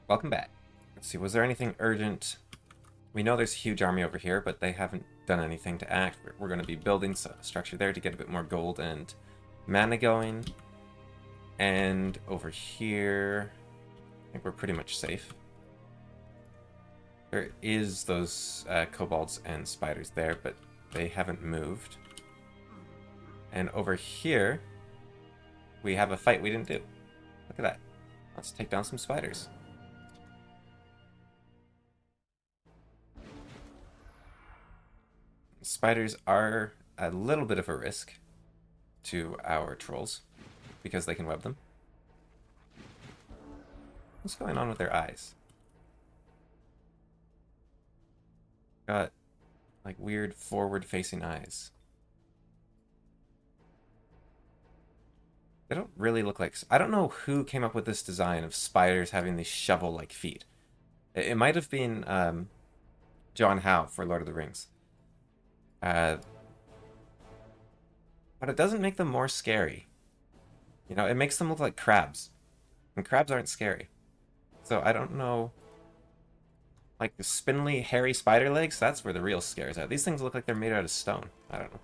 Welcome back. Let's see, was there anything urgent? We know there's a huge army over here, but they haven't done anything to act. We're going to be building a structure there to get a bit more gold and mana going. And over here, I think we're pretty much safe. There is those kobolds and spiders there, but they haven't moved. And over here, we have a fight we didn't do. Look at that. Let's take down some spiders. Spiders are a little bit of a risk to our trolls because they can web them. What's going on with their eyes? Got like weird forward-facing eyes. They don't really look like... I don't know who came up with this design of spiders having these shovel-like feet. It might have been John Howe for Lord of the Rings. But it doesn't make them more scary. You know, it makes them look like crabs. And crabs aren't scary. So I don't know... Like the spindly, hairy spider legs, that's where the real scares are. These things look like they're made out of stone. I don't know.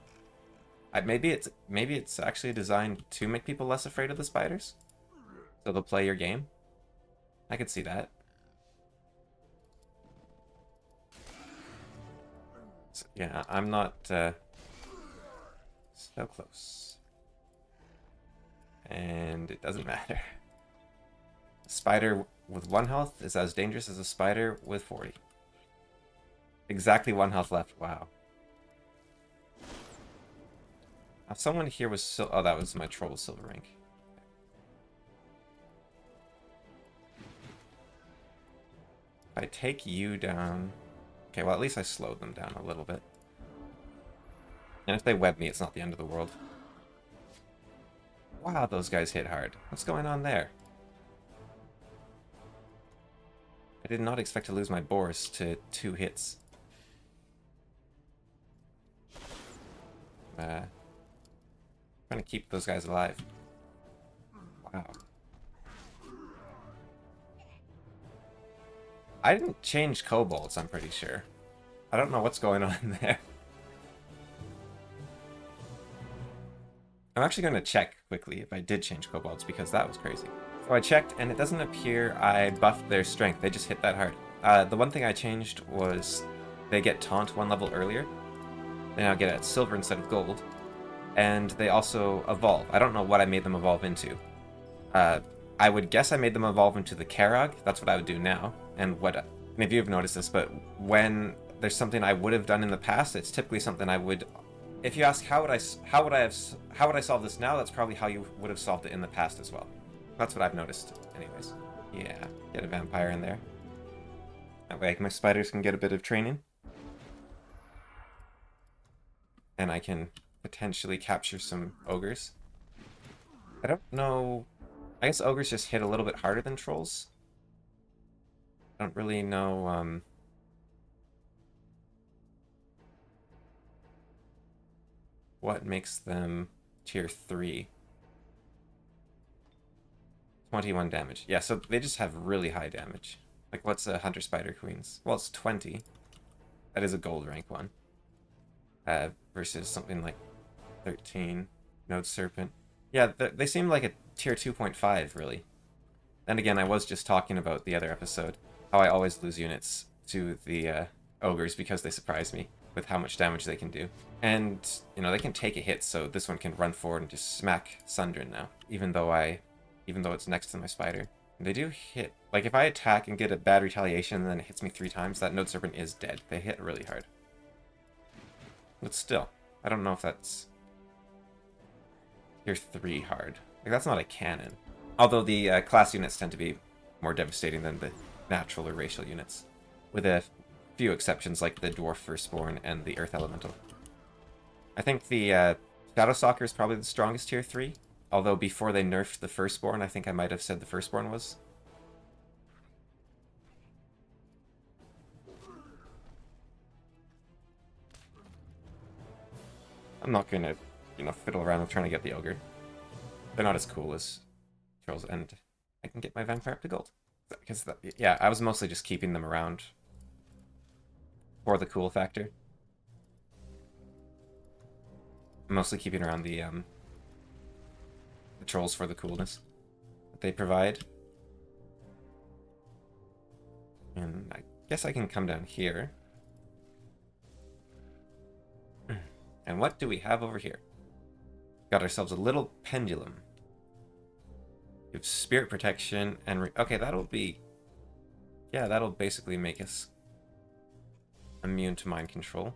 Maybe it's actually designed to make people less afraid of the spiders. So they'll play your game. I could see that. So, yeah, I'm not so close. And it doesn't matter. A spider with 1 health is as dangerous as a spider with 40. Exactly 1 health left. Wow. Now, someone here was oh, that was my troll with silver rank. If I take you down... Okay, well, at least I slowed them down a little bit. And if they web me, it's not the end of the world. Wow, those guys hit hard. What's going on there? I did not expect to lose my Boris to 2 hits. Trying to keep those guys alive. Wow. I didn't change kobolds, I'm pretty sure. I don't know what's going on there. I'm actually going to check quickly if I did change kobolds, because that was crazy. So I checked, and it doesn't appear I buffed their strength. They just hit that hard. The one thing I changed was they get taunt 1 level earlier. They now get at silver instead of gold. And they also evolve. I don't know what I made them evolve into. I would guess I made them evolve into the Karag. That's what I would do now. And if you've noticed this, but when there's something I would have done in the past, it's typically something I would... If you ask how would I solve this now, that's probably how you would have solved it in the past as well. That's what I've noticed, anyways. Yeah, get a vampire in there. That way my spiders can get a bit of training. And I can potentially capture some ogres. I don't know... I guess ogres just hit a little bit harder than trolls. I don't really know, what makes them tier 3. 21 damage. Yeah, so they just have really high damage. Like, what's a Hunter Spider Queen's? Well, it's 20. That is a gold rank one. Versus something like 13. Node Serpent. Yeah, they seem like a tier 2.5, really. And again, I was just talking about the other episode, how I always lose units to the ogres because they surprise me with how much damage they can do. And, you know, they can take a hit, so this one can run forward and just smack Sundrin now, even though it's next to my spider. And they do hit. Like, if I attack and get a bad retaliation and then it hits me 3 times, that Node Serpent is dead. They hit really hard. But still, I don't know if that's tier 3 hard. Like, that's not a cannon. Although the class units tend to be more devastating than the natural or racial units. With a few exceptions like the Dwarf Firstborn and the Earth Elemental. I think the Shadowstalker is probably the strongest tier 3. Although before they nerfed the Firstborn, I think I might have said the Firstborn was. I'm not gonna, fiddle around with trying to get the Ogre. They're not as cool as Trolls, and I can get my Vampire up to gold. Because, yeah, I was mostly just keeping them around for the cool factor. Mostly keeping around the trolls for the coolness that they provide. And I guess I can come down here. And what do we have over here? Got ourselves a little pendulum. We have spirit protection and... okay, that'll be... yeah, that'll basically make us immune to mind control.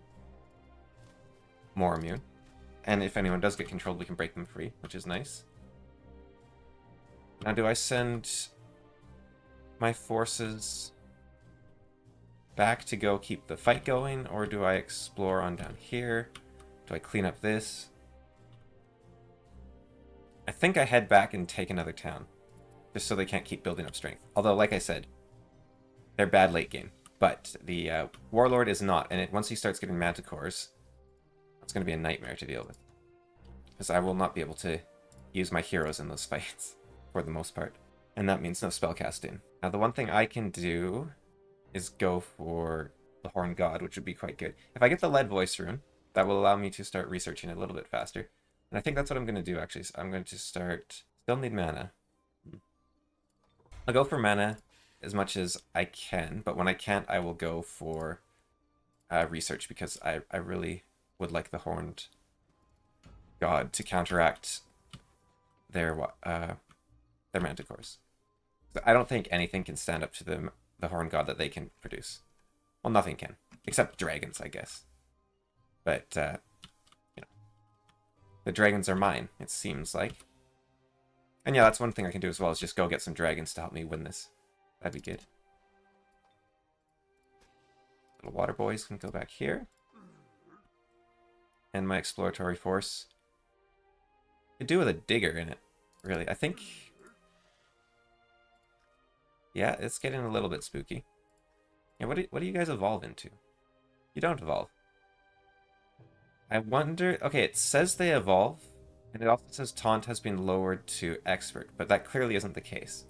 More immune. And if anyone does get controlled, we can break them free, which is nice. Now, do I send my forces back to go keep the fight going, or do I explore on down here? Do I clean up this? I think I head back and take another town, just so they can't keep building up strength. Although, like I said, they're bad late game. But the Warlord is not, and once he starts getting Manticores, it's going to be a nightmare to deal with. Because I will not be able to use my heroes in those fights, for the most part. And that means no spellcasting. Now, the one thing I can do is go for the Horn God, which would be quite good. If I get the Lead Voice Rune, that will allow me to start researching a little bit faster. And I think that's what I'm going to do, actually. So I'm going to start... still need mana. I'll go for mana as much as I can, but when I can't, I will go for research, because I really would like the Horned God to counteract their Manticores. So I don't think anything can stand up to the Horned God that they can produce. Well, nothing can, except dragons, I guess. But, you know, the dragons are mine, it seems like. And yeah, that's one thing I can do as well, is just go get some dragons to help me win this. That'd be good. Little water boys can go back here. And my exploratory force. Could do with a digger in it, really. I think... yeah, it's getting a little bit spooky. Yeah, what do you guys evolve into? You don't evolve. I wonder... okay, it says they evolve, and it also says taunt has been lowered to expert, but that clearly isn't the case.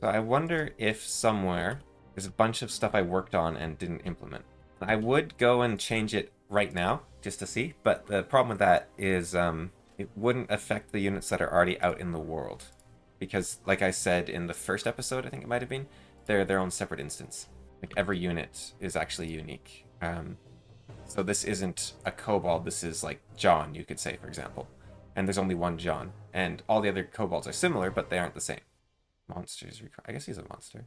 So I wonder if somewhere there's a bunch of stuff I worked on and didn't implement. I would go and change it right now, just to see, but the problem with that is it wouldn't affect the units that are already out in the world. Because, like I said in the first episode, I think it might have been, they're their own separate instance. Like, every unit is actually unique. So this isn't a kobold, this is like John, you could say, for example. And there's only one John. And all the other kobolds are similar, but they aren't the same. Monsters, I guess he's a monster.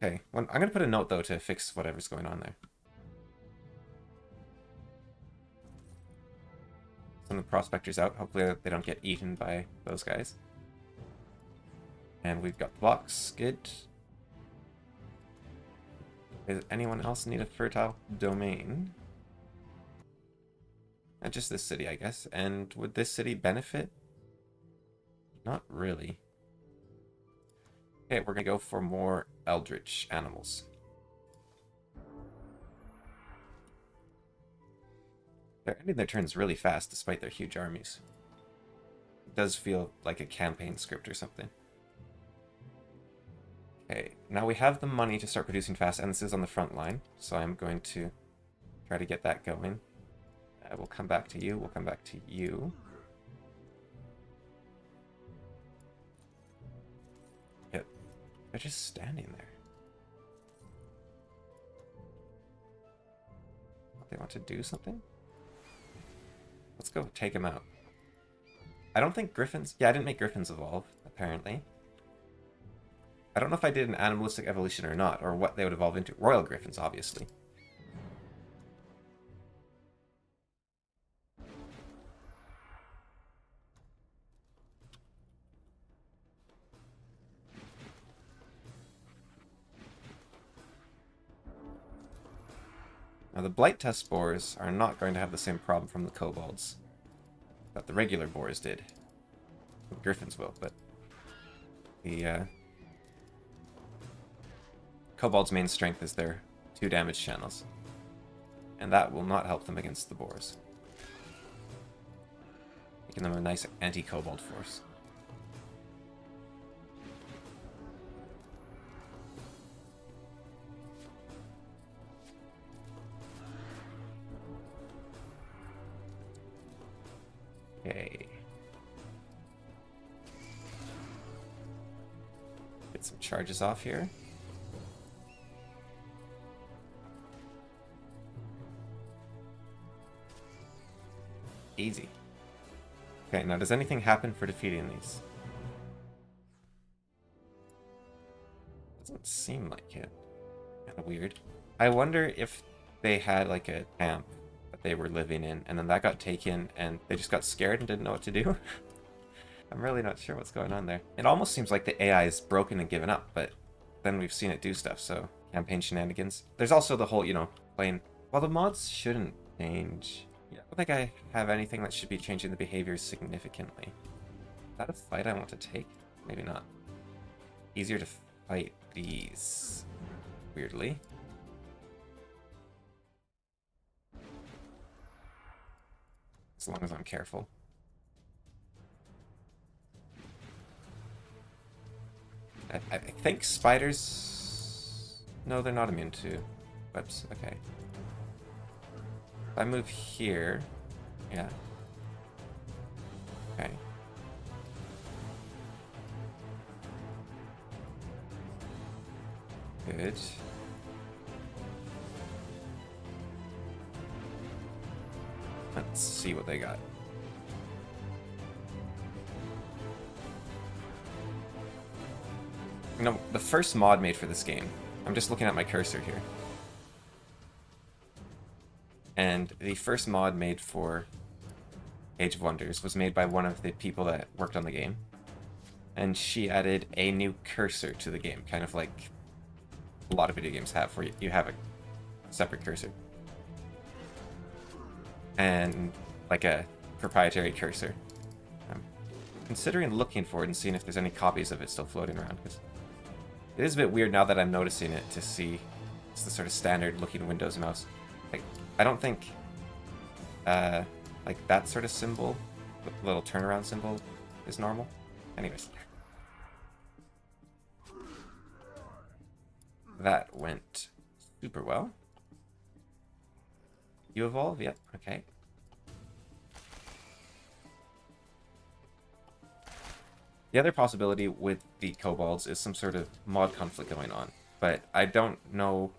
Okay, I'm going to put a note, though, to fix whatever's going on there. Send the prospectors out. Hopefully they don't get eaten by those guys. And we've got blocks. Good. Does anyone else need a fertile domain? Just this city, I guess. And would this city benefit? Not really. Okay, we're going to go for more eldritch animals. They're ending their turns really fast despite their huge armies. It does feel like a campaign script or something. Okay, now we have the money to start producing fast, and this is on the front line, so I'm going to try to get that going. We'll come back to you, we'll come back to you. Yep, they're just standing there. They want to do something? Let's go take them out. I don't think griffins... yeah, I didn't make griffins evolve, apparently. I don't know if I did an animalistic evolution or not, or what they would evolve into. Royal griffins, obviously. Now, the blight test boars are not going to have the same problem from the kobolds that the regular boars did. The griffins will, but the kobolds' main strength is their 2 damage channels, and that will not help them against the boars. Making them a nice anti-kobold force. Okay. Get some charges off here. Easy. Okay, now does anything happen for defeating these? Doesn't seem like it. Kind of weird. I wonder if they had like a camp that they were living in, and then that got taken, and they just got scared and didn't know what to do. I'm really not sure what's going on there. It almost seems like the AI is broken and given up, but then we've seen it do stuff, so campaign shenanigans. There's also the whole, you know, playing... Well, the mods shouldn't change. Yeah, I don't think I have anything that should be changing the behaviors significantly. Is that a fight I want to take? Maybe not. Easier to fight these. Weirdly. As long as I'm careful. I think spiders... No, they're not immune to webs. Okay. If I move here... Yeah. Okay. Good. Let's see what they got. You know, the first mod made for this game, I'm just looking at my cursor here. And the first mod made for Age of Wonders was made by one of the people that worked on the game. And she added a new cursor to the game, kind of like a lot of video games have, where you have a separate cursor. And like a proprietary cursor. I'm considering looking for it and seeing if there's any copies of it still floating around, because it is a bit weird now that I'm noticing it to see it's the sort of standard looking Windows mouse. Like, I don't think like that sort of symbol, the little turnaround symbol, is normal. Anyways. That went super well. You evolve? Yep, okay. The other possibility with the kobolds is some sort of mod conflict going on, but I don't know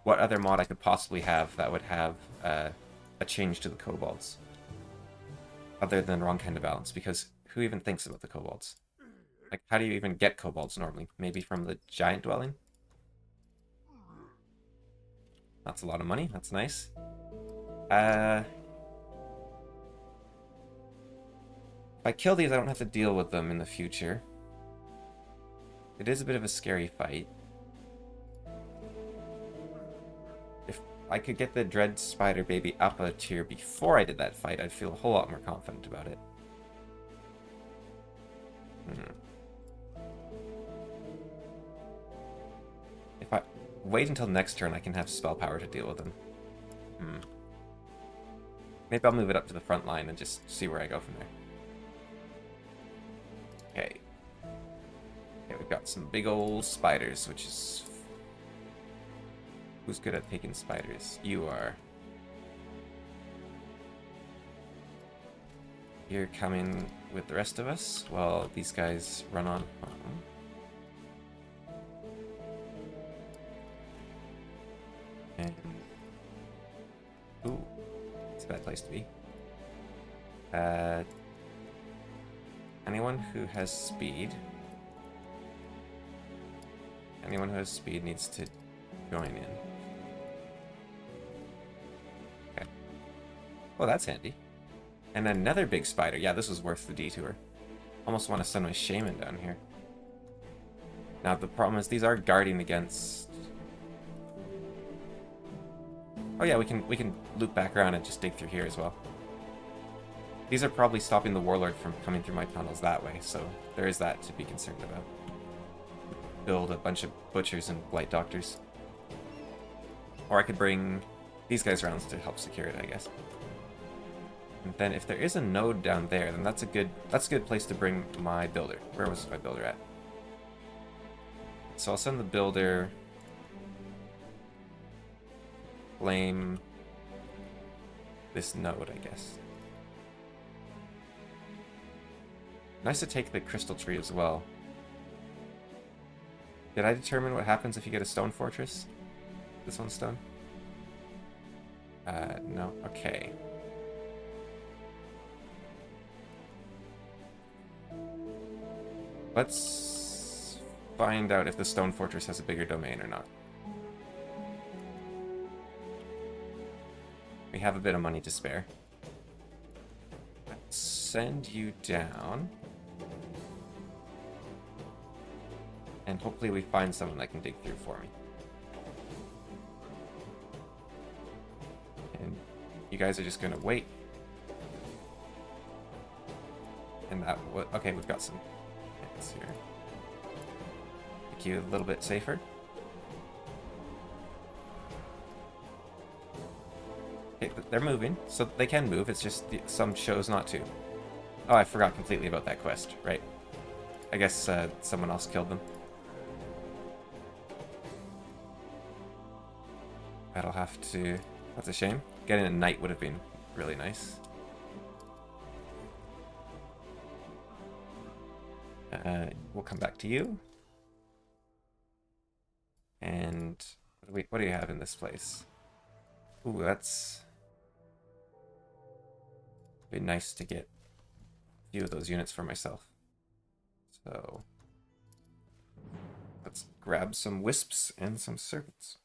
what other mod I could possibly have that would have a change to the kobolds, other than wrong kind of balance, because who even thinks about the kobolds? Like, how do you even get kobolds normally? Maybe from the giant dwelling? That's a lot of money, that's nice. If I kill these, I don't have to deal with them in the future. It is a bit of a scary fight. If I could get the Dread Spider Baby up a tier before I did that fight, I'd feel a whole lot more confident about it. If I wait until next turn, I can have spell power to deal with them. Maybe I'll move it up to the front line and just see where I go from there. Okay. Okay, we've got some big old spiders, which is... Who's good at taking spiders? You are. You're coming with the rest of us while these guys run on home. And... Ooh. It's a bad place to be. Anyone who has speed... Anyone who has speed needs to join in. Okay. Oh, that's handy. And another big spider. Yeah, this was worth the detour. Almost want to send my shaman down here. Now, the problem is these are guarding against... Oh yeah, we can loop back around and just dig through here as well. These are probably stopping the warlord from coming through my tunnels that way, so there is that to be concerned about. Build a bunch of butchers and blight doctors. Or I could bring these guys around to help secure it, I guess. And then if there is a node down there, then that's a good place to bring my builder. Where was my builder at? So I'll send the builder. Flame this node, I guess. Nice to take the crystal tree as well. Did I determine what happens if you get a stone fortress? This one's stone? No. Okay. Let's find out if the stone fortress has a bigger domain or not. We have a bit of money to spare. Let's send you down. And hopefully we find someone that can dig through for me. And you guys are just gonna wait. And that okay, we've got some hits here. Make you a little bit safer. Okay, they're moving, so they can move. It's just some shows not to. Oh, I forgot completely about that quest, right? I guess someone else killed them. That'll have to... That's a shame. Getting a knight would have been really nice. We'll come back to you. And what do you have in this place? Ooh, that's... Be nice to get a few of those units for myself. So let's grab some wisps and some serpents.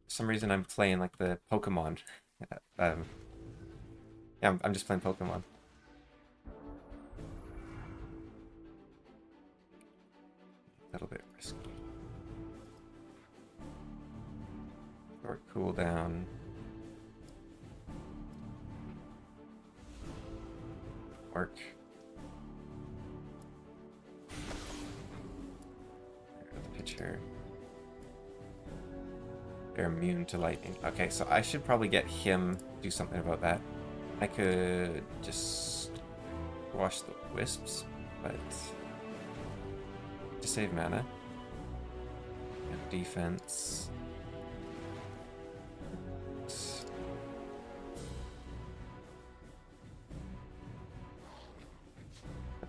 For some reason I'm playing like the Pokemon. Yeah, I'm just playing Pokemon. A little bit risky. Short cooldown. Work. The pitcher. They're immune to lightning. Okay, so I should probably get him do something about that. I could just squash the wisps, but to save mana and defense.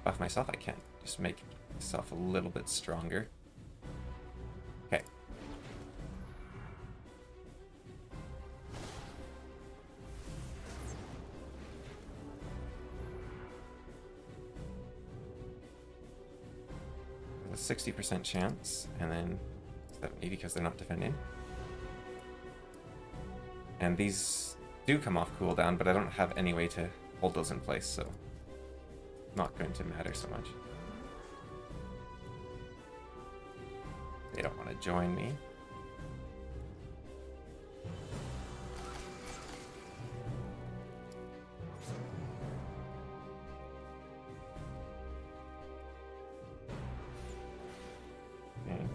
Buff myself, I can just make myself a little bit stronger. Okay. There's a 60% chance, and then 70 because they're not defending. And these do come off cooldown, but I don't have any way to hold those in place, so not going to matter so much. They don't want to join me. Okay.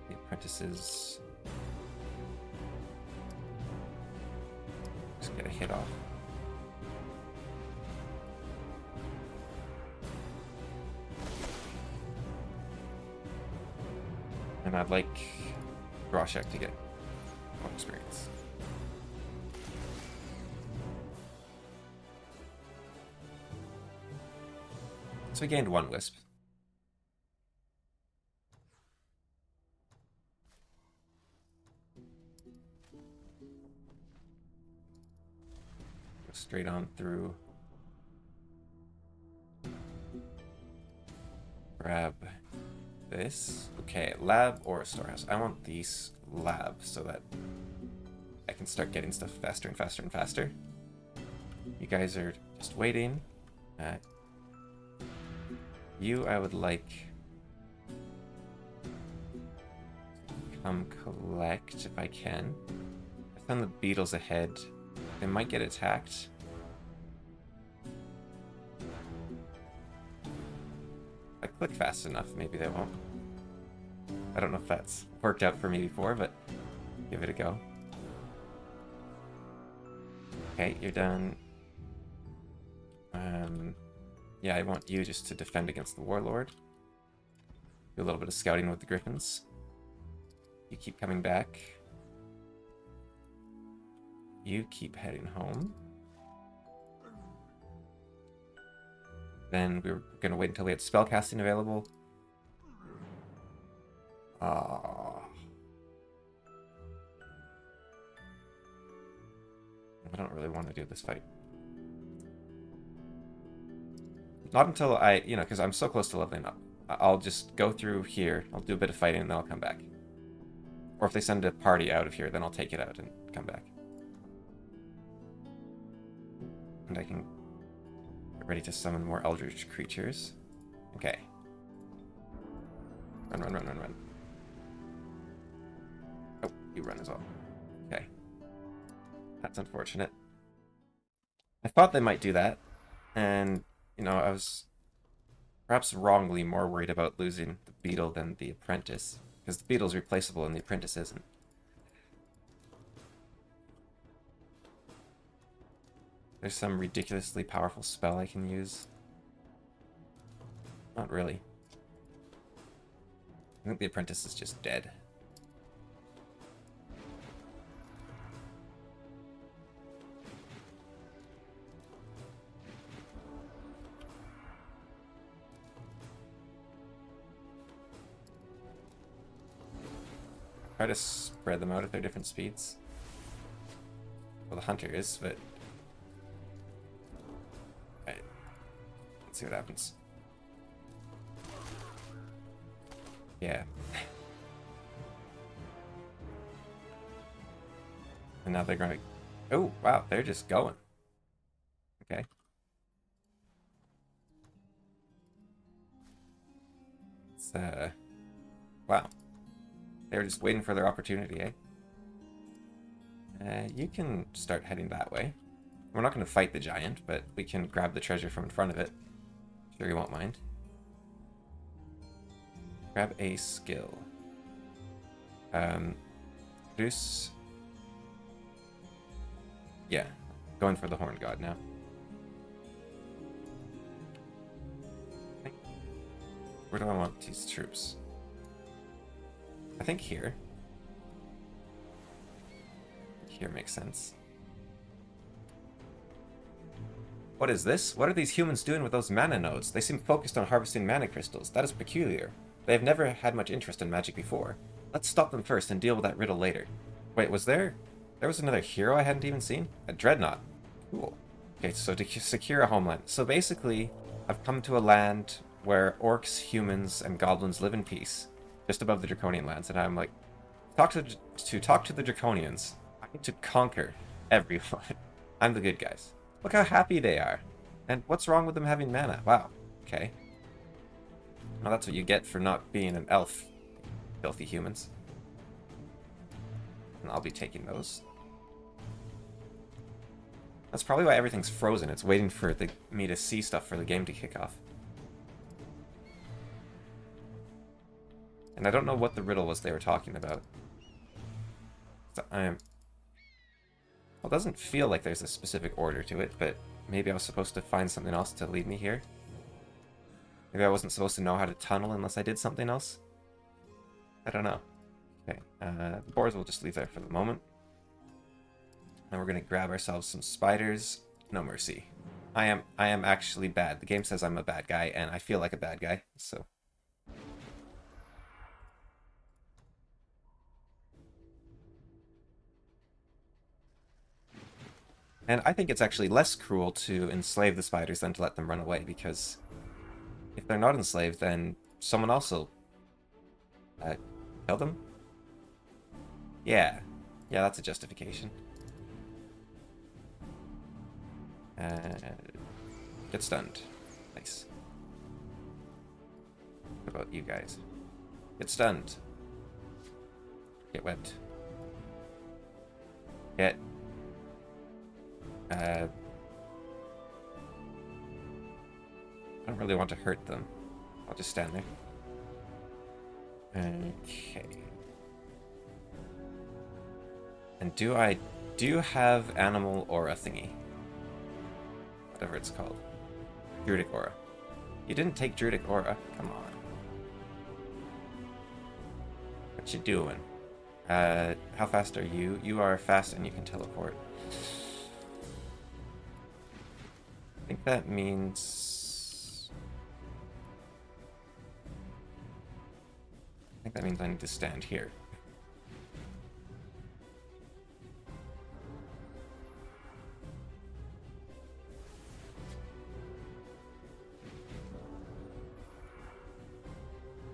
The apprentices get a hit off. And I'd like Groshek to get more experience. So we gained one wisp. Straight on through. Grab this. Okay, lab or a storehouse. I want these lab so that I can start getting stuff faster and faster and faster. You guys are just waiting. You, I would like come collect if I can. I send the beetles ahead. They might get attacked. If I click fast enough, maybe they won't. I don't know if that's worked out for me before, but give it a go. Okay, you're done. Yeah, I want you just to defend against the Warlord. Do a little bit of scouting with the Griffins. You keep coming back. You keep heading home. Then we were going to wait until we had spellcasting available. I don't really want to do this fight. Not until I, because I'm so close to leveling up. I'll just go through here. I'll do a bit of fighting and then I'll come back. Or if they send a party out of here, then I'll take it out and come back. And I can get ready to summon more eldritch creatures. Okay. Run, run, run, run, run. Oh, you run as well. Okay. That's unfortunate. I thought they might do that. And, I was perhaps wrongly more worried about losing the beetle than the apprentice. Because the beetle's replaceable and the apprentice isn't. There's some ridiculously powerful spell I can use. Not really. I think the apprentice is just dead. Try to spread them out at their different speeds. Well, the hunter is, but... Alright. Let's see what happens. Yeah. And now they're going... Oh, wow, they're just going. Okay. It's, wow. They were just waiting for their opportunity, eh? You can start heading that way. We're not going to fight the giant, but we can grab the treasure from in front of it. Sure you won't mind. Grab a skill. Produce... Yeah, going for the Horn God now. Where do I want these troops? I think here. Here makes sense. What is this? What are these humans doing with those mana nodes? They seem focused on harvesting mana crystals. That is peculiar. They have never had much interest in magic before. Let's stop them first and deal with that riddle later. Wait, was there... There was another hero I hadn't even seen? A dreadnought. Cool. Okay, so to secure a homeland. So basically, I've come to a land where orcs, humans, and goblins live in peace. Just above the Draconian lands, and I'm like, talk to the Draconians. I need to conquer everyone. I'm the good guys. Look how happy they are. And what's wrong with them having mana? Wow. Okay. Well, that's what you get for not being an elf, filthy humans. And I'll be taking those. That's probably why everything's frozen. It's waiting for me to see stuff for the game to kick off. And I don't know what the riddle was they were talking about. So well, it doesn't feel like there's a specific order to it, but maybe I was supposed to find something else to lead me here. Maybe I wasn't supposed to know how to tunnel unless I did something else. I don't know. Okay, the boars will just leave there for the moment. And we're gonna grab ourselves some spiders. No mercy. I am actually bad. The game says I'm a bad guy, and I feel like a bad guy, so... And I think it's actually less cruel to enslave the spiders than to let them run away, because if they're not enslaved, then someone else will kill them? Yeah. Yeah, that's a justification. Get stunned. Nice. What about you guys? Get stunned. Get webbed. Get... I don't really want to hurt them. I'll just stand there. Okay. And do you have animal aura thingy? Whatever it's called. Druidic aura. You didn't take Druidic aura. Come on. What you doing? How fast are you? You are fast and you can teleport. I think that means... I need to stand here.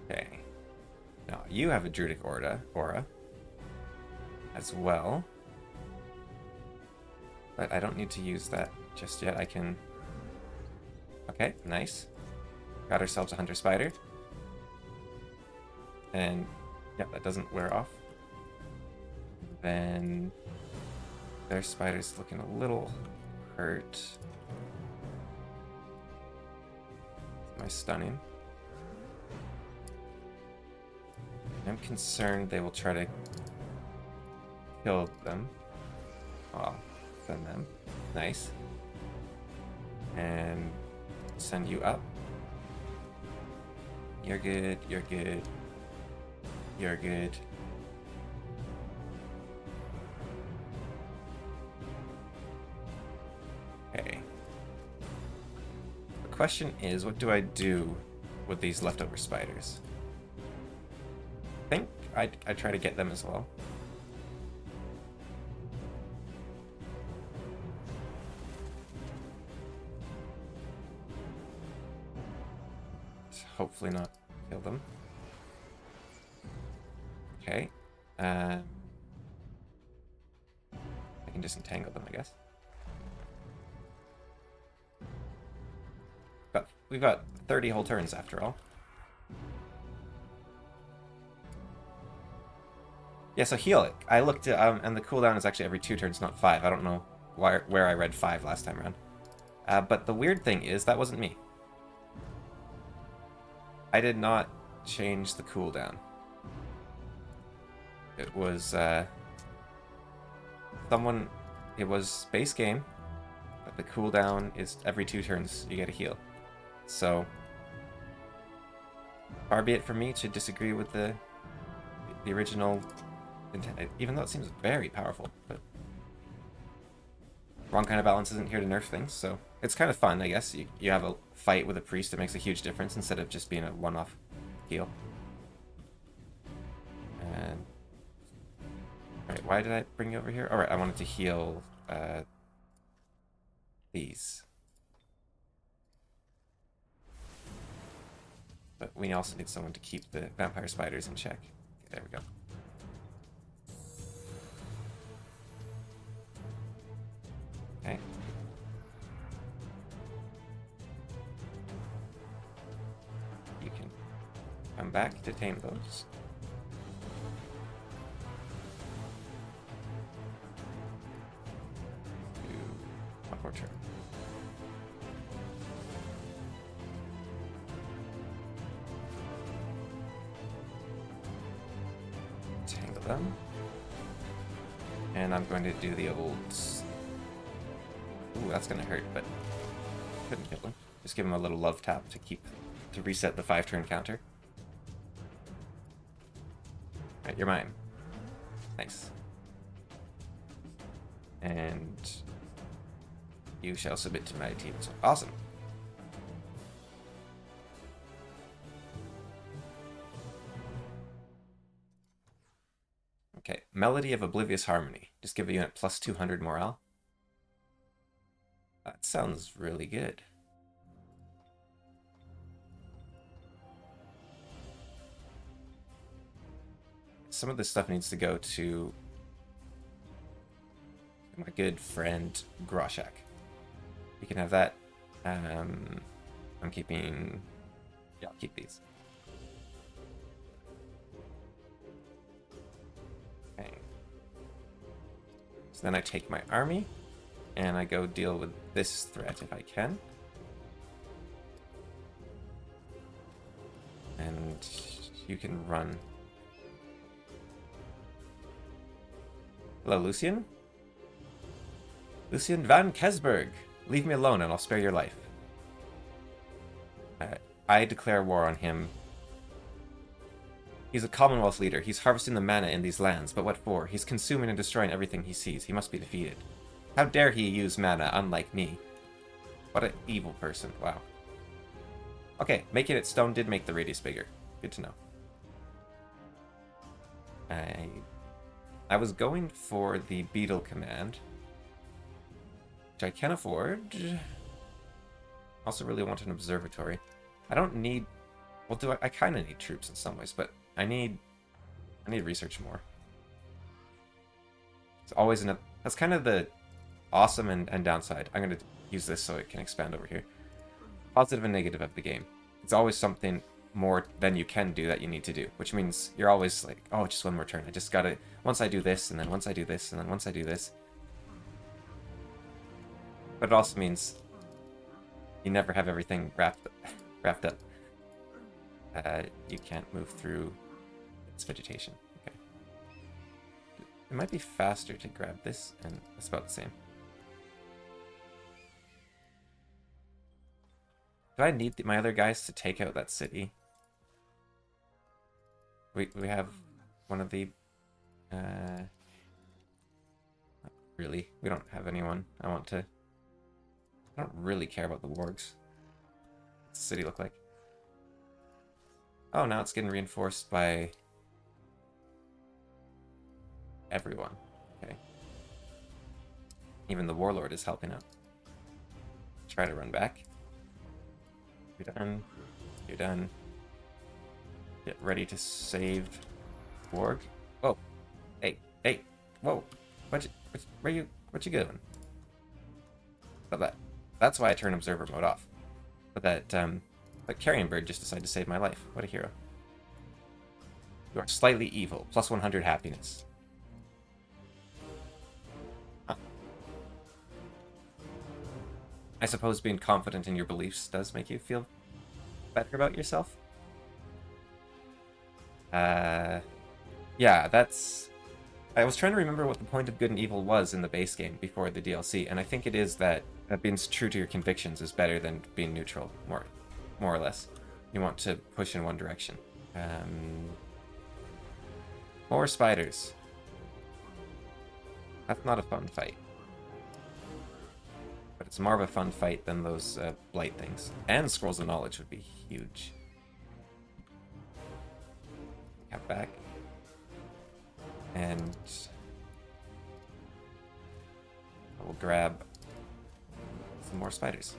Okay. Now, you have a Druidic aura as well. But I don't need to use that just yet. I can... Okay, nice. Got ourselves a Hunter Spider. And, yeah, that doesn't wear off. Then their spider's looking a little hurt. Am I stunning? I'm concerned they will try to kill them. Oh, send them. Nice. And send you up. You're good, you're good. You're good. Okay. The question is, what do I do with these leftover spiders? I think I try to get them as well. Hopefully not kill them. Okay. I can disentangle them, I guess. But we've got 30 whole turns after all. Yeah, so heal it. I looked at, and the cooldown is actually every 2 turns, not 5. I don't know where I read 5 last time around. But the weird thing is, that wasn't me. I did not change the cooldown. It was, someone... It was base game, but the cooldown is every 2 turns you get a heal. So, far be it from me to disagree with the original intent, even though it seems very powerful, but wrong kind of balance isn't here to nerf things, so it's kind of fun, I guess. You have a fight with a priest that makes a huge difference instead of just being a one-off heal. And alright, why did I bring you over here? Alright, I wanted to heal these. But we also need someone to keep the vampire spiders in check. Okay, there we go. Okay. You can come back to tame those. Do one more turn. Tangle them. And I'm going to do the old... Ooh, that's gonna hurt, but couldn't kill him. Just give him a little love tap to reset the 5-turn counter. Alright, you're mine. Nice. And you shall submit to my team. So awesome. Okay, Melody of Oblivious Harmony. Just give a unit plus 200 morale. That sounds really good. Some of this stuff needs to go to my good friend Groshak. You can have that. I'm keeping... Yeah, I'll keep these. Okay. So then I take my army, and I go deal with this threat if I can. you can run. Hello, Lucian? Lucian van Kesberg! Leave me alone and I'll spare your life. I declare war on him. He's a Commonwealth leader. He's harvesting the mana in these lands, but what for? He's consuming and destroying everything he sees. He must be defeated. How dare he use mana unlike me? What an evil person. Wow. Okay, making it stone did make the radius bigger. Good to know. I was going for the beetle command, which I can afford. Also really want an observatory. I don't need... Well, I kind of need troops in some ways, but I need research more. It's always that's kind of the awesome and downside. I'm going to use this so it can expand over here. Positive and negative of the game. It's always something more than you can do that you need to do, which means you're always like, oh, just one more turn. I just gotta, once I do this, and then once I do this, and then once I do this. But it also means you never have everything wrapped up. You can't move through its vegetation. Okay. It might be faster to grab this, and it's about the same. Do I need my other guys to take out that city? We have one of the... Not really. We don't have anyone. I don't really care about the wargs. What's the city look like? Oh, now it's getting reinforced by... everyone. Okay. Even the warlord is helping out. Try to run back. You're done. You're done. Get ready to save Warg. Whoa. Hey. Whoa. What you doing? But that's why I turn observer mode off. But carrion bird just decided to save my life. What a hero. You are slightly evil. Plus 100 happiness. Huh. I suppose being confident in your beliefs does make you feel better about yourself. Yeah, that's... I was trying to remember what the point of good and evil was in the base game before the DLC, and I think it is that being true to your convictions is better than being neutral, more or less. You want to push in one direction. More spiders. That's not a fun fight. But it's more of a fun fight than those blight things. And Scrolls of Knowledge would be huge. Cap back. And I will grab some more spiders.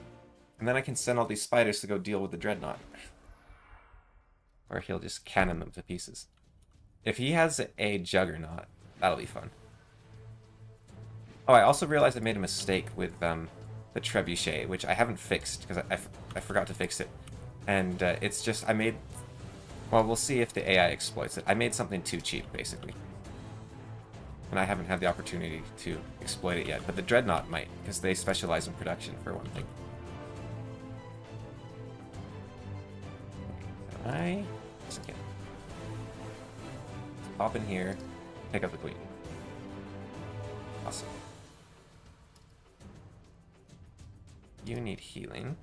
And then I can send all these spiders to go deal with the Dreadnought. Or he'll just cannon them to pieces. If he has a Juggernaut, that'll be fun. Oh, I also realized I made a mistake with the Trebuchet, which I haven't fixed, because I forgot to fix it. And it's just, I made... Well, we'll see if the AI exploits it. I made something too cheap, basically. And I haven't had the opportunity to exploit it yet. But the Dreadnought might, because they specialize in production, for one thing. Just again. Let's pop in here, pick up the queen. Awesome. You need healing.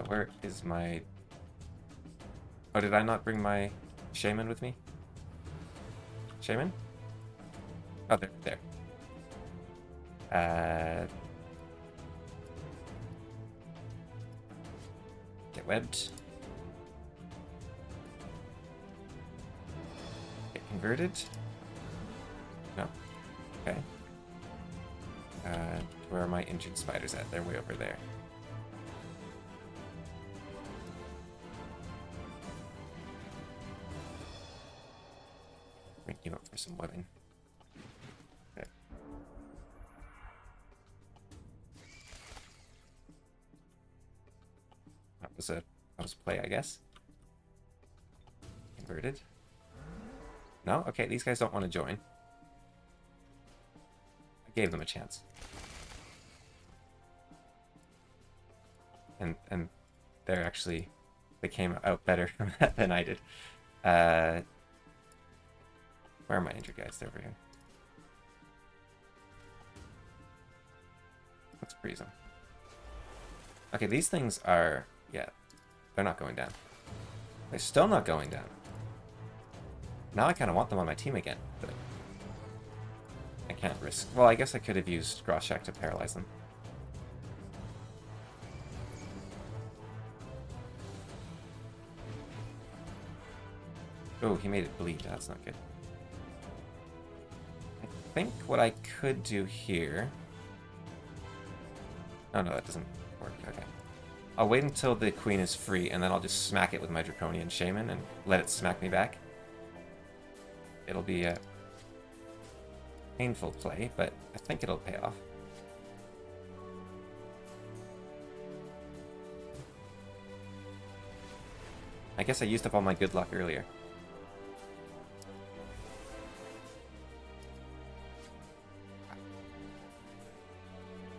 Where is my... Oh, did I not bring my shaman with me? Shaman? Oh, there. Get webbed. Get converted. No. Okay. Where are my injured spiders at? They're way over there. Bring you up for some webbing. Okay. That was a play, I guess. Converted. No? Okay, these guys don't want to join. I gave them a chance. And they're actually they came out better from that than I did. Where are my injured guys? They're over here. Let's freeze them. Okay, these things are... Yeah, they're not going down. They're still not going down. Now I kind of want them on my team again, but I can't risk... Well, I guess I could have used Groshek to paralyze them. Oh, he made it bleed. That's not good. I think what I could do here... Oh, no, that doesn't work. Okay. I'll wait until the queen is free, and then I'll just smack it with my Draconian Shaman and let it smack me back. It'll be a painful play, but I think it'll pay off. I guess I used up all my good luck earlier.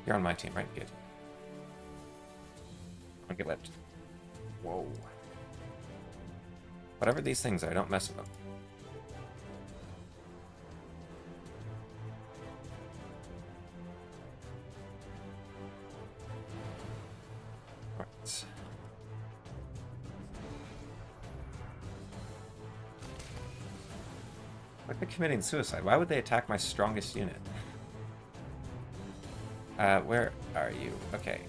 You're on my team, right? Good. Don't get whipped. Whoa. Whatever these things are, don't mess with them. Right. Like they're committing suicide. Why would they attack my strongest unit? Where are you? Okay.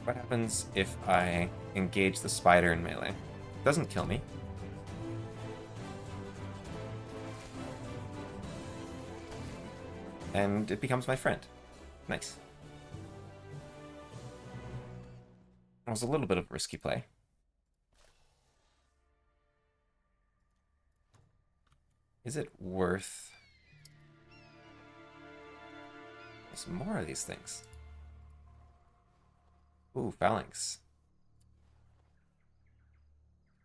What happens if I engage the spider in melee? It doesn't kill me. And it becomes my friend. Nice. It was a little bit of a risky play. Is it worth... There's more of these things. Ooh, phalanx.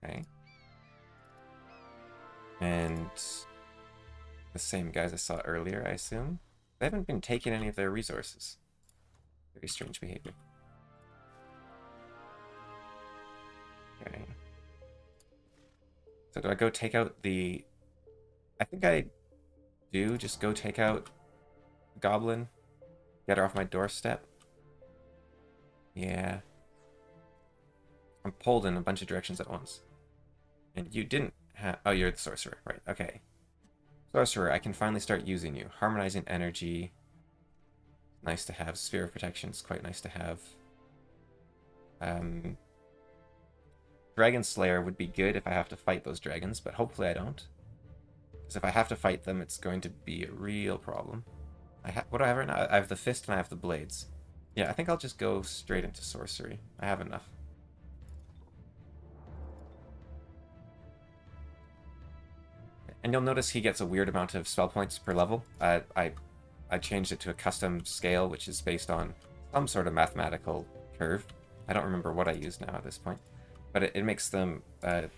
Okay. And the same guys I saw earlier, I assume. They haven't been taking any of their resources. Very strange behavior. Okay. So do I go take out the... I think I do just go take out Goblin. Get her off my doorstep. Yeah. I'm pulled in a bunch of directions at once. And you didn't have... Oh, you're the sorcerer. Right, okay. Sorcerer, I can finally start using you. Harmonizing energy. Nice to have. Sphere of protection is quite nice to have. Dragon Slayer would be good if I have to fight those dragons, but hopefully I don't. Because if I have to fight them, it's going to be a real problem. What do I have right now? I have the fist and I have the blades. Yeah, I think I'll just go straight into sorcery. I have enough. And you'll notice he gets a weird amount of spell points per level. I changed it to a custom scale, which is based on some sort of mathematical curve. I don't remember what I use now at this point. But it makes them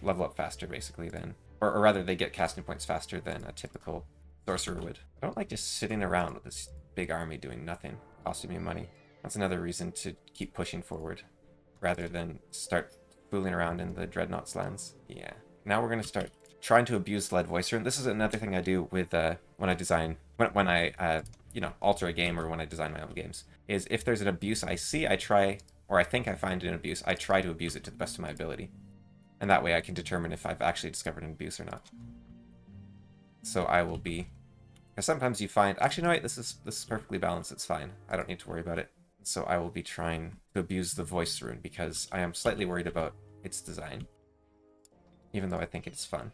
level up faster, basically, than... Or rather, they get casting points faster than a typical sorcerer would. I don't like just sitting around with this big army doing nothing, costing me money. That's another reason to keep pushing forward, rather than start fooling around in the Dreadnought's lands. Yeah. Now we're going to start trying to abuse Lead Voicer, and this is another thing I do with when I design... When I you know, alter a game or when I design my own games, is if there's an abuse I see, I try... Or I think I find an abuse, I try to abuse it to the best of my ability. And that way I can determine if I've actually discovered an abuse or not. So I will be... Because sometimes you find... Actually, no, wait, this is perfectly balanced, it's fine. I don't need to worry about it. So I will be trying to abuse the voice rune, because I am slightly worried about its design. Even though I think it's fun.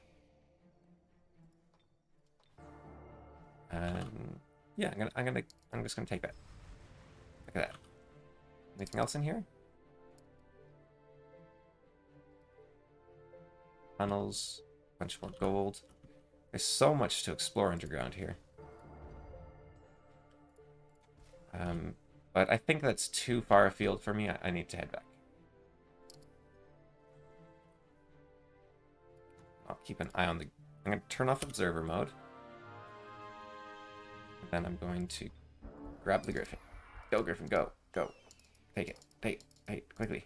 Yeah, I'm just gonna take that. Look at that. Anything else in here? Tunnels, a bunch more gold. There's so much to explore underground here. But I think that's too far afield for me. I need to head back. I'll keep an eye on the... I'm going to turn off observer mode. And then I'm going to grab the Griffin. Go, Griffin, go. Go. Take it. Take it. Quickly.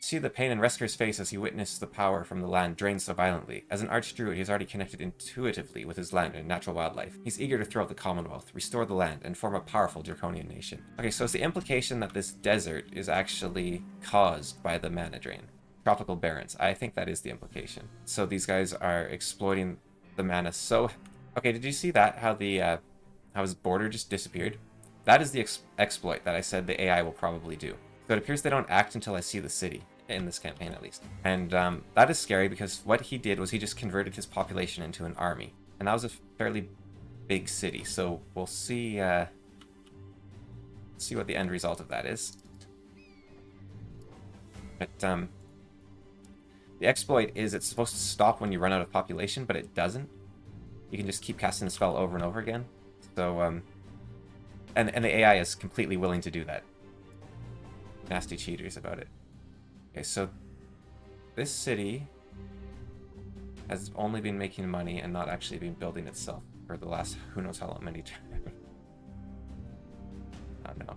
See the pain in Resker's face as he witnessed the power from the land drain so violently. As an archdruid, he has already connected intuitively with his land and natural wildlife. He's eager to throw out the Commonwealth, restore the land, and form a powerful draconian nation. Okay, so it's the implication that this desert is actually caused by the mana drain. Tropical barrens. I think that is the implication. So these guys are exploiting the mana so... Okay, did you see that? How his border just disappeared? That is the exploit that I said the AI will probably do. So it appears they don't act until I see the city. In this campaign, at least. And that is scary because what he did was he just converted his population into an army. And that was a fairly big city. So we'll see see what the end result of that is. But the exploit is it's supposed to stop when you run out of population, but it doesn't. You can just keep casting the spell over and over again. So, and the AI is completely willing to do that. Nasty cheaters about it. Okay, so this city has only been making money and not actually been building itself for the last who knows how many times. Oh no.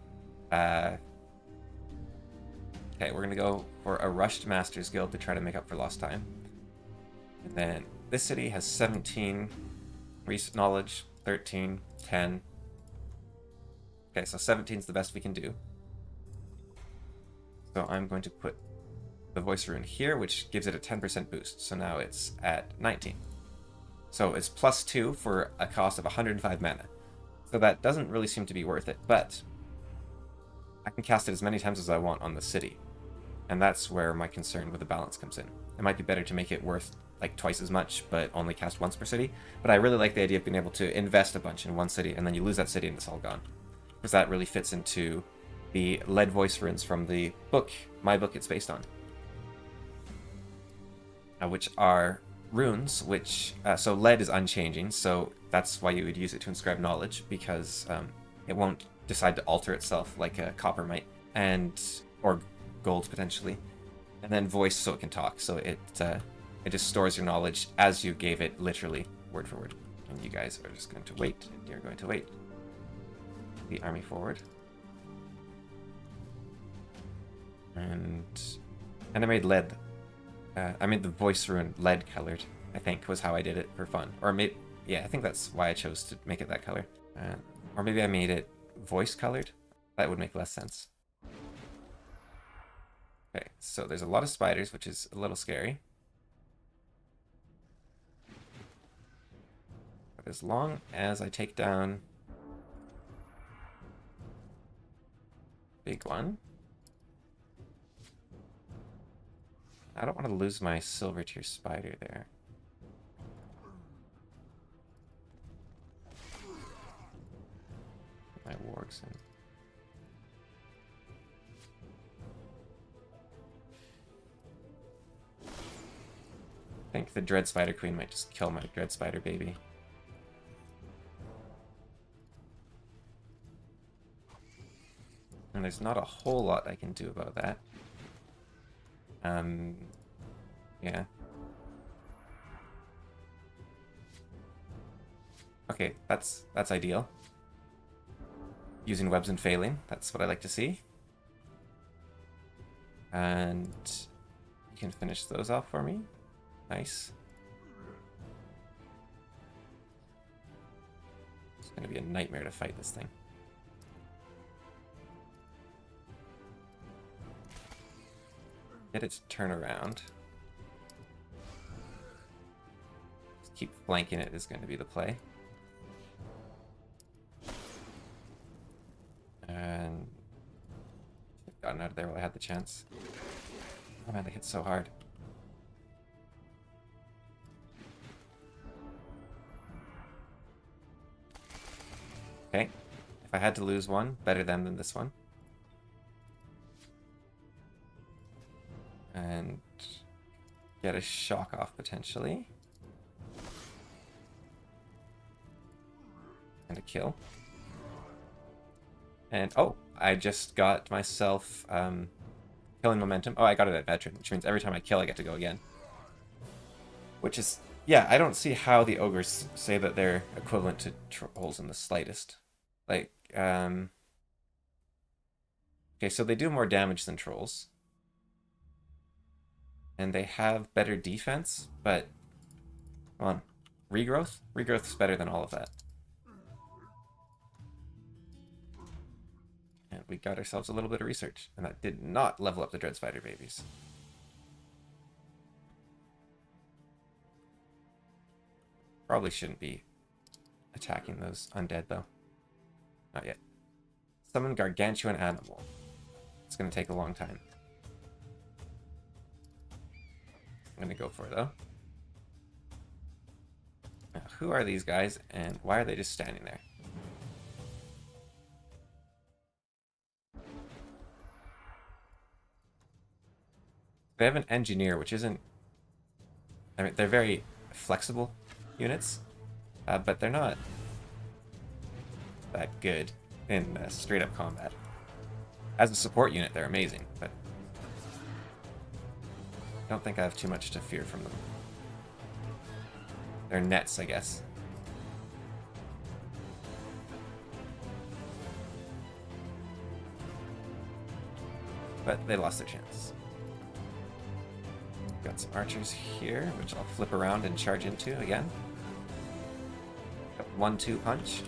Okay, we're gonna go for a rushed Masters Guild to try to make up for lost time. And then this city has 17 recent knowledge, 13, 10. Okay, so 17 is the best we can do. So I'm going to put the voice rune here, which gives it a 10% boost. So now it's at 19. So it's +2 for a cost of 105 mana. So that doesn't really seem to be worth it, but I can cast it as many times as I want on the city. And that's where my concern with the balance comes in. It might be better to make it worth like twice as much, but only cast once per city. But I really like the idea of being able to invest a bunch in one city, and then you lose that city and it's all gone. Because that really fits into the lead voice runes from the book, my book it's based on. Which are runes, which... so lead is unchanging, so that's why you would use it to inscribe knowledge, because it won't decide to alter itself like a copper might, or gold potentially. And then voice, so it can talk, so it just stores your knowledge as you gave it, literally, word for word. And you guys are just going to wait, and you're going to wait. The army forward. And I made lead. I made the voice rune lead colored, I think, was how I did it for fun. Or maybe, yeah, I think that's why I chose to make it that color. Or maybe I made it voice colored. That would make less sense. Okay, so there's a lot of spiders, which is a little scary. But as long as I take down big one, I don't want to lose my silver tier spider there. My wargs in. I think the Dread Spider Queen might just kill my Dread Spider baby. And there's not a whole lot I can do about that. Yeah. Okay, that's ideal. Using webs and failing, that's what I like to see. And you can finish those off for me. Nice. It's gonna be a nightmare to fight this thing. Get it to turn around. Just keep flanking it is going to be the play. And gotten out of there while I had the chance. Oh man, they hit so hard. Okay, if I had to lose one, better them than this one. And get a shock off potentially. And a kill. And oh, I just got myself killing momentum. Oh, I got it at veteran, which means every time I kill I get to go again. Which is, yeah, I don't see how the ogres say that they're equivalent to trolls in the slightest. Like, okay, so they do more damage than trolls. And they have better defense, but come on. Regrowth? Regrowth's better than all of that. And we got ourselves a little bit of research, and that did not level up the Dread Spider babies. Probably shouldn't be attacking those undead, though. Not yet. Summon Gargantuan Animal. It's going to take a long time. I'm going to go for it, though. Now, who are these guys, and why are they just standing there? They have an engineer, which isn't... I mean, they're very flexible units, but they're not that good in straight-up combat. As a support unit, they're amazing, but I don't think I have too much to fear from them. They're nets, I guess. But they lost their chance. Got some archers here, which I'll flip around and charge into again. Got 1-2 punch.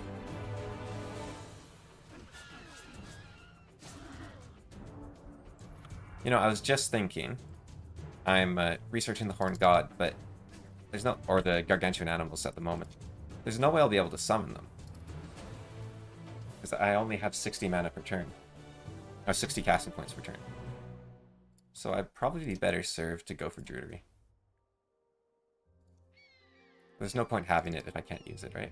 You know, I was just thinking, I'm researching the Horned God, but there's no, or the Gargantuan Animals at the moment. There's no way I'll be able to summon them. Because I only have 60 mana per turn. Or 60 casting points per turn. So I'd probably be better served to go for Druidery. There's no point having it if I can't use it, right?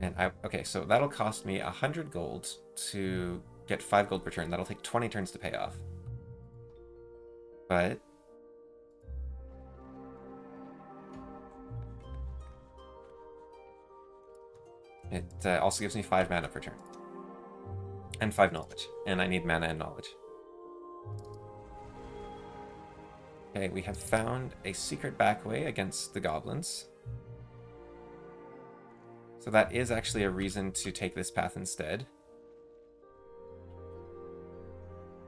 And okay, so that'll cost me 100 gold to get 5 gold per turn. That'll take 20 turns to pay off. But it also gives me 5 mana per turn. And 5 knowledge. And I need mana and knowledge. Okay, we have found a secret backway against the goblins. So that is actually a reason to take this path instead.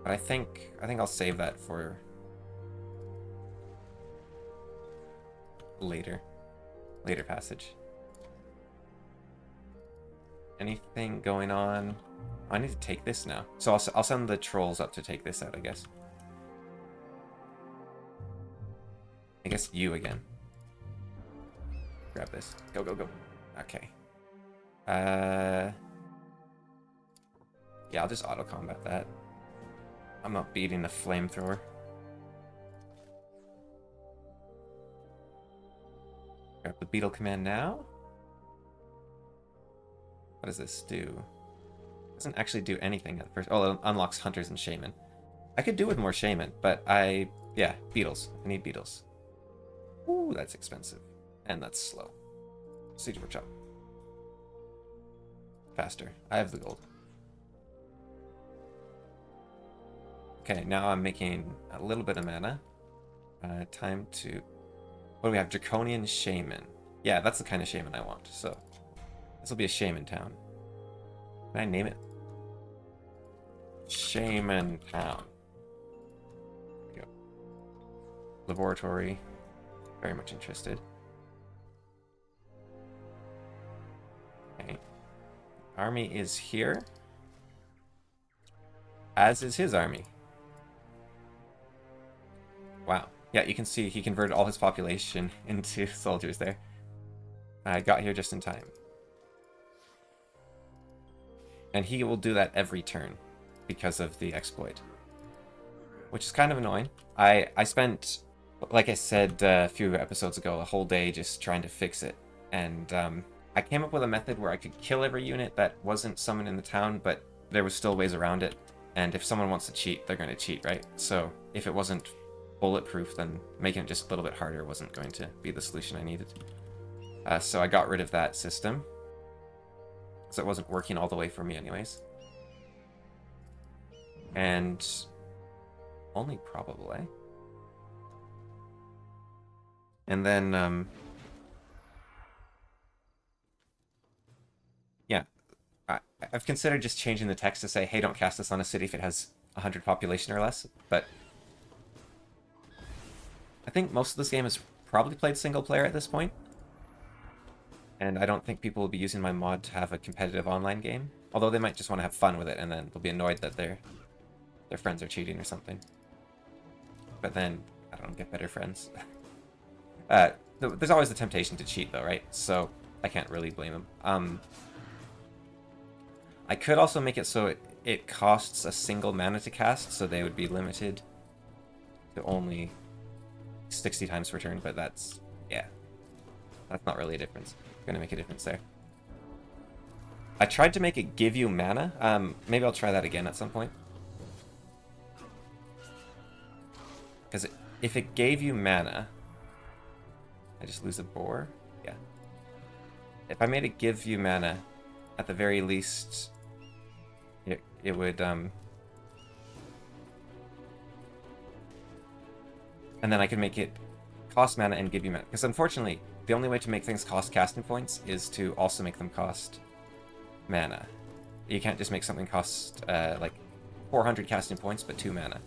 But I think I'll save that for later passage. Anything going on? Oh, I need to take this now. So I'll send the trolls up to take this out, I guess. I guess you again. Grab this. Go, go, go. Okay. Yeah, I'll just auto-combat that. I'm not beating the flamethrower. Grab the beetle command now. What does this do? It doesn't actually do anything at first. Oh, it unlocks hunters and shaman. I could do with more shaman, but yeah, beetles. I need beetles. Ooh, that's expensive. And that's slow. Siege workshop. Faster. I have the gold. Okay, now I'm making a little bit of mana. Time to... What do we have? Draconian Shaman. Yeah, that's the kind of shaman I want, so... This will be a shaman town. Can I name it? Shaman town. There we go. Laboratory. Very much interested. Okay. Army is here. As is his army. Wow. Yeah, you can see he converted all his population into soldiers there. I got here just in time. And he will do that every turn because of the exploit. Which is kind of annoying. I spent, like I said a few episodes ago, a whole day just trying to fix it. And I came up with a method where I could kill every unit that wasn't summoned in the town, but there was still ways around it. And if someone wants to cheat, they're going to cheat, right? So if it wasn't bulletproof, then making it just a little bit harder wasn't going to be the solution I needed. So I got rid of that system. So it wasn't working all the way for me anyways. And only probable, eh? And then, yeah, I've considered just changing the text to say, hey, don't cast this on a city if it has 100 population or less, but I think most of this game is probably played single player at this point, and I don't think people will be using my mod to have a competitive online game, although they might just want to have fun with it, and then they'll be annoyed that their friends are cheating or something. But then, I don't know, get better friends. There's always the temptation to cheat, though, right? So I can't really blame them. I could also make it so it costs a single mana to cast, so they would be limited to only 60 times per turn, but that's, yeah. That's not really a difference. It's gonna make a difference there. I tried to make it give you mana. Maybe I'll try that again at some point. Because if it gave you mana... I just lose a boar? Yeah. If I made it give you mana, at the very least, it would... And then I could make it cost mana and give you mana. Because unfortunately, the only way to make things cost casting points is to also make them cost mana. You can't just make something cost, like, 400 casting points, but 2 mana.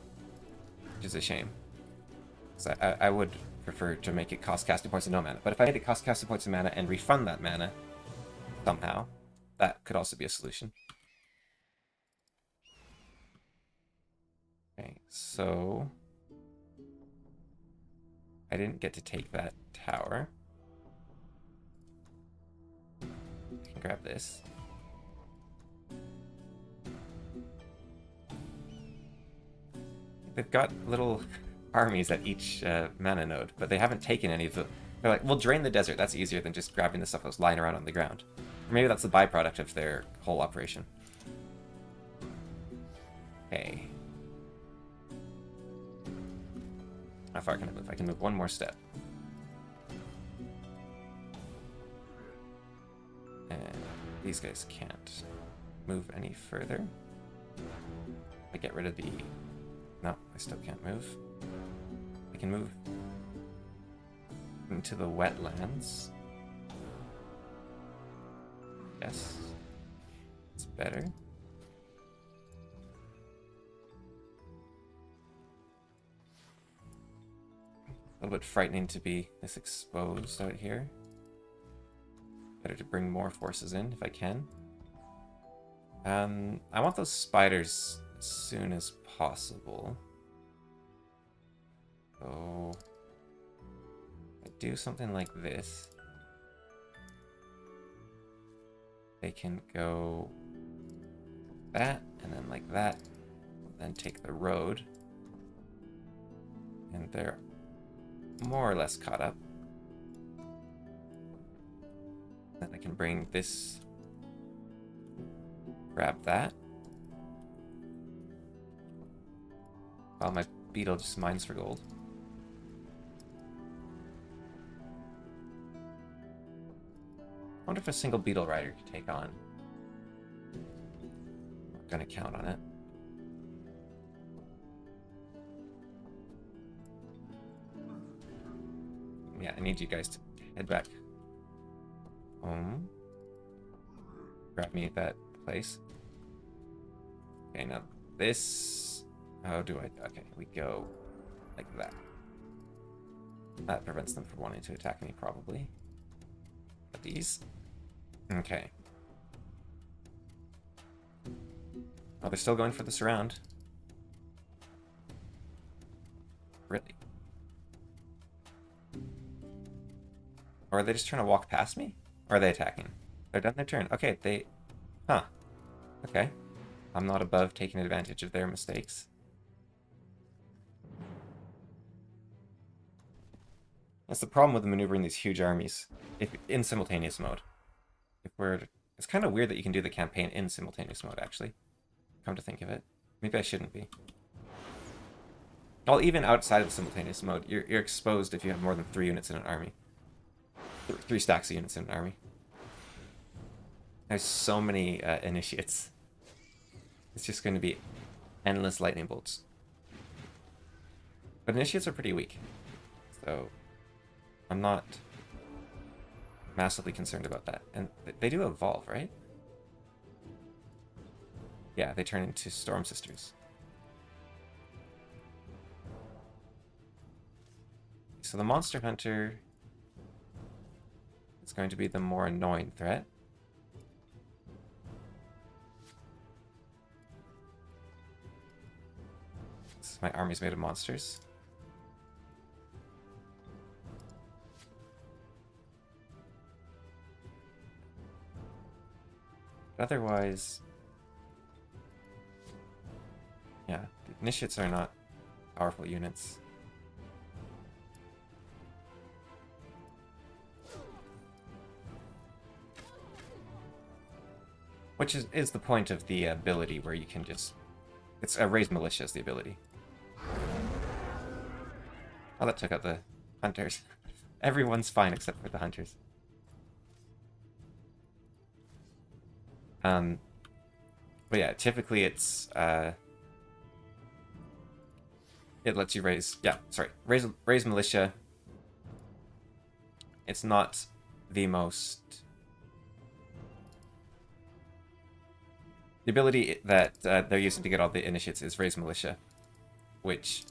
Which is a shame. So I would prefer to make it cost casting points and no mana. But if I made it cost casting points and mana and refund that mana somehow, that could also be a solution. Okay, so I didn't get to take that tower. I can grab this. They've got little armies at each mana node, but they haven't taken any of the... They're like, we'll drain the desert. That's easier than just grabbing the stuff that's lying around on the ground. Or maybe that's the byproduct of their whole operation. Okay. How far can I move? I can move one more step. And these guys can't move any further. I get rid of the... No, I still can't move. I can move into the wetlands. Yes. It's better. A little bit frightening to be this exposed out here. Better to bring more forces in if I can. I want those spiders as soon as possible. So I do something like this. They can go that, and then like that, and then take the road. And they're more or less caught up. Then I can bring this, grab that. While my beetle just mines for gold. I wonder if a single beetle rider could take on. I'm gonna count on it. Yeah, I need you guys to head back home. Grab me at that place. Okay, now this... How do I... Okay, we go like that. That prevents them from wanting to attack me, probably. But these... Okay. Oh, they're still going for the surround. Really? Or are they just trying to walk past me? Or are they attacking? They're done their turn. Okay, they... Huh. Okay. I'm not above taking advantage of their mistakes. That's the problem with maneuvering these huge armies if in simultaneous mode. If we're... It's kind of weird that you can do the campaign in simultaneous mode, actually. Come to think of it. Maybe I shouldn't be. Well, even outside of the simultaneous mode, you're exposed if you have more than 3 units in an army. 3 stacks of units in an army. There's so many initiates. It's just going to be endless lightning bolts. But initiates are pretty weak. So I'm not massively concerned about that. And they do evolve, right? Yeah, they turn into Storm Sisters. So the Monster Hunter is going to be the more annoying threat. My army's made of monsters. But otherwise, yeah, the initiates are not powerful units. Which is the point of the ability where you can just... It's a raised militia is the ability. Oh, that took out the hunters. Everyone's fine except for the hunters. But yeah, typically it's it lets you raise raise militia. It's not the most... The ability that they're using to get all the initiates is raise militia, which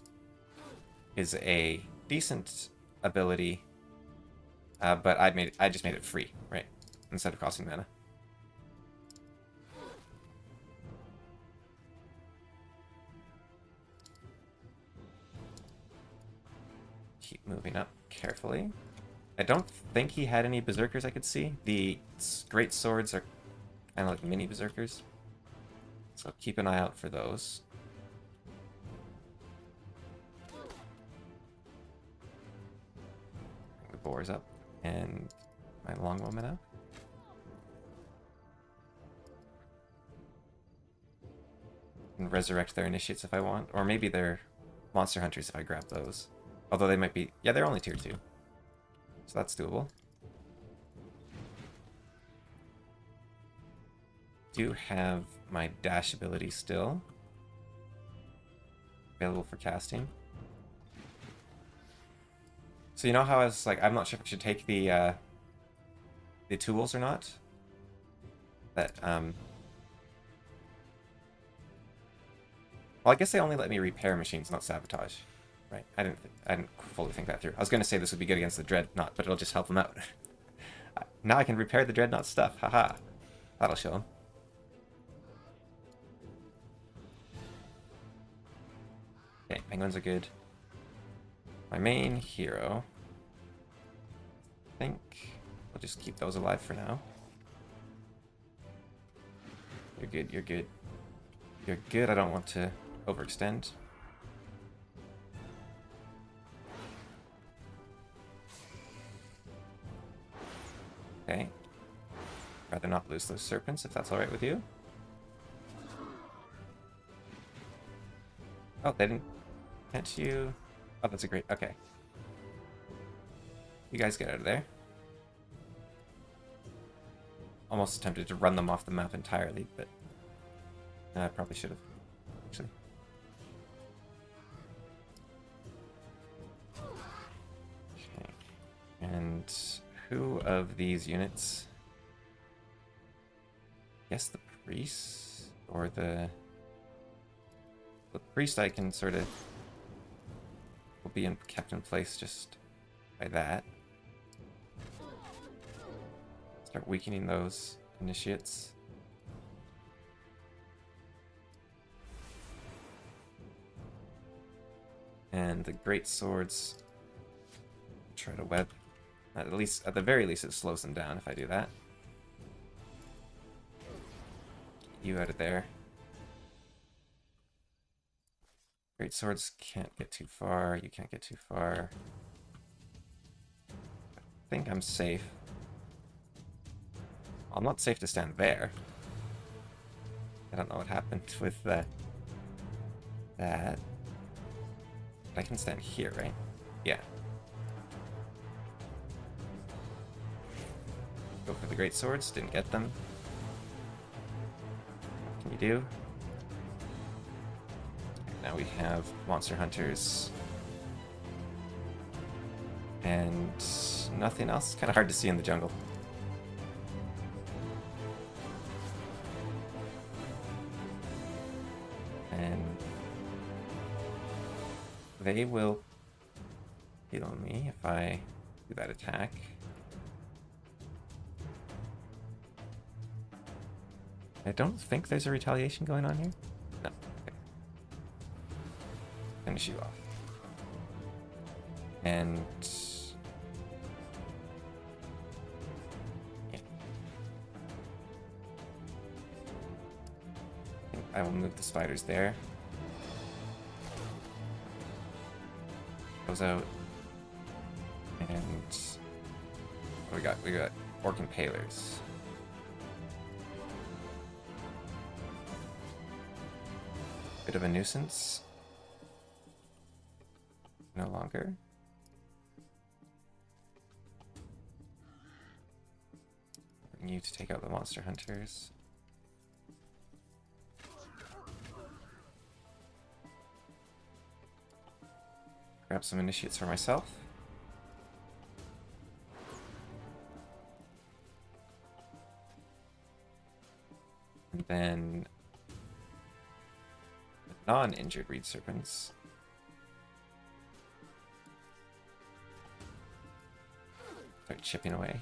is a decent ability, but I just made it free, right, instead of costing mana. Keep moving up carefully. I don't think he had any berserkers I could see. The great swords are kind of like mini berserkers, so keep an eye out for those. The boars up and my longbowmen up. And resurrect their initiates if I want, or maybe their monster hunters if I grab those. Although they might be... Yeah, they're only tier 2. So that's doable. Do have my dash ability still available for casting. So you know how I was like, I'm not sure if I should take the tools or not? That, well, I guess they only let me repair machines, not sabotage. Right, I didn't fully think that through. I was going to say this would be good against the Dreadnought, but it'll just help them out. Now I can repair the Dreadnought stuff. Haha. That'll show them. Okay, penguins are good. My main hero. I think we'll just keep those alive for now. You're good, you're good. You're good, I don't want to overextend. Okay. Rather not lose those serpents, if that's alright with you. Oh, they didn't... Can't you... Oh, that's a great... Okay. You guys get out of there. Almost tempted to run them off the map entirely, but... I probably should have, actually. Okay. And... Who of these units? I guess the priest or the priest I can sort of will be kept in place just by that. Start weakening those initiates. And the great swords try to web. At least, at the very least, it slows them down if I do that. You out of there. Great swords can't get too far. You can't get too far. I think I'm safe. I'm not safe to stand there. I don't know what happened with that. I can stand here, right? Yeah. Go for the great swords, didn't get them. What can you do? Now we have monster hunters. And nothing else. Kind of hard to see in the jungle. they will heal me if I do that attack. I don't think there's a retaliation going on here. No. Okay. Finish you off. And yeah. I will move the spiders there. Goes out. And what we got? We got Orc Impalers. Bit of a nuisance. No longer. Bring you to take out the monster hunters. Grab some initiates for myself. And then the non-injured reed serpents. Start chipping away.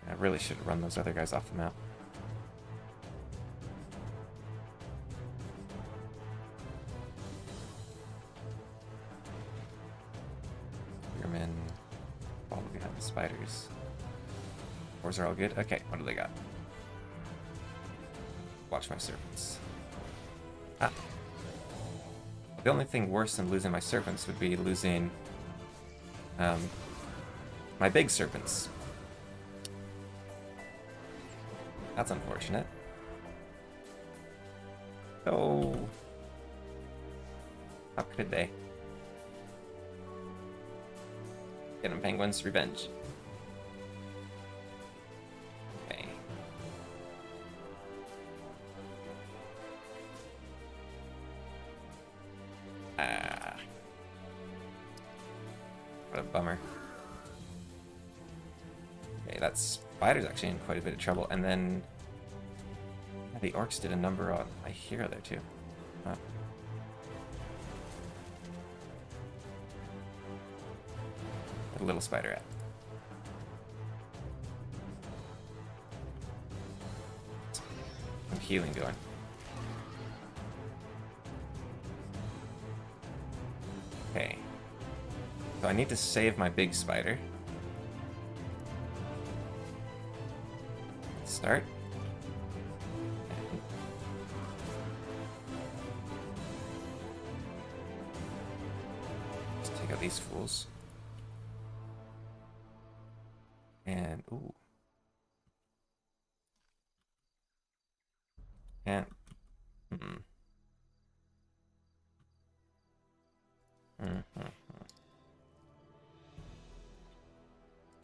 I really should run those other guys off the map. Spearmen follow behind the spiders. Fours are all good. Okay, what do they got? Watch my serpents. Ah. The only thing worse than losing my serpents would be losing my big serpents. That's unfortunate. Oh. How could they? Get him, penguins. Revenge. Okay. Ah. What a bummer. Okay, that spider's actually in quite a bit of trouble. And then yeah, the orcs did a number on my hero there too. Huh. Where'd the little spider at? Some healing going. Okay. So I need to save my big spider. Start. Let's take out these fools. And ooh. And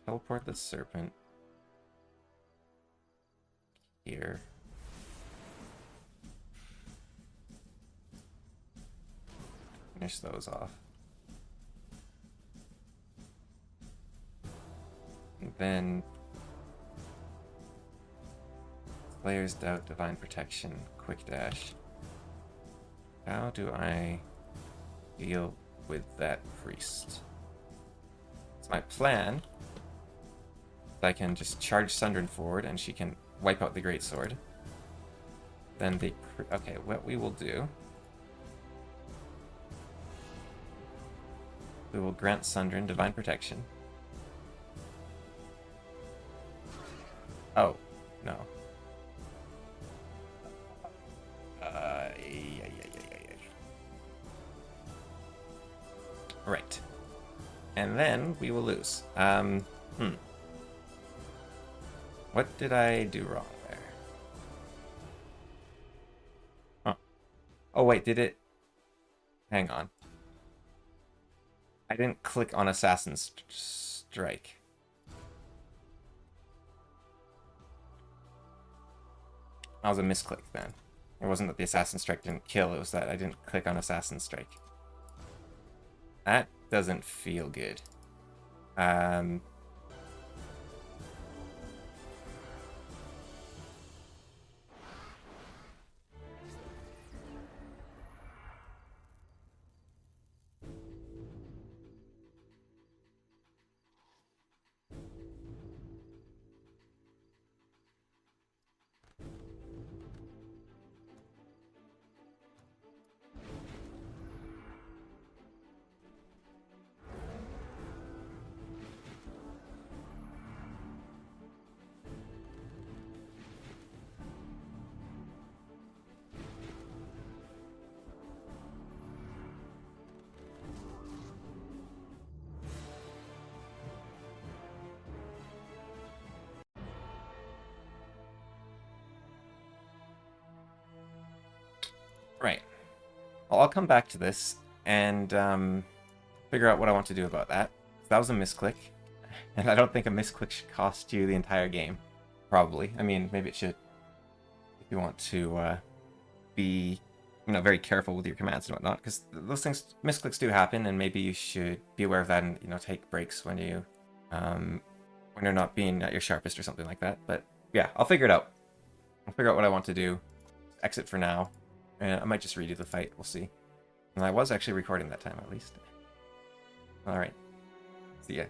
teleport the serpent here. Finish those off. And then Slayer's Doubt, Divine Protection, Quick Dash. How do I deal with that priest? It's my plan. I can just charge Sundrin forward and she can wipe out the greatsword. Then the... Okay, what we will do... We will grant Sundrin Divine Protection. Oh, no. Right. And then we will lose. What did I do wrong there? Huh. Oh, wait, did it... Hang on. I didn't click on Assassin's Strike. That was a misclick then. It wasn't that the Assassin's Strike didn't kill, it was that I didn't click on Assassin's Strike. That doesn't feel good. I'll come back to this and figure out what I want to do about that. That was a misclick, and I don't think a misclick should cost you the entire game. Probably. I mean, maybe it should if you want to be, very careful with your commands and whatnot, because those things, misclicks do happen, and maybe you should be aware of that and take breaks when you're not being at your sharpest or something like that. But yeah, I'll figure it out. I'll figure out what I want to do. Exit for now, and I might just redo the fight. We'll see. And I was actually recording that time at least. All right. See ya.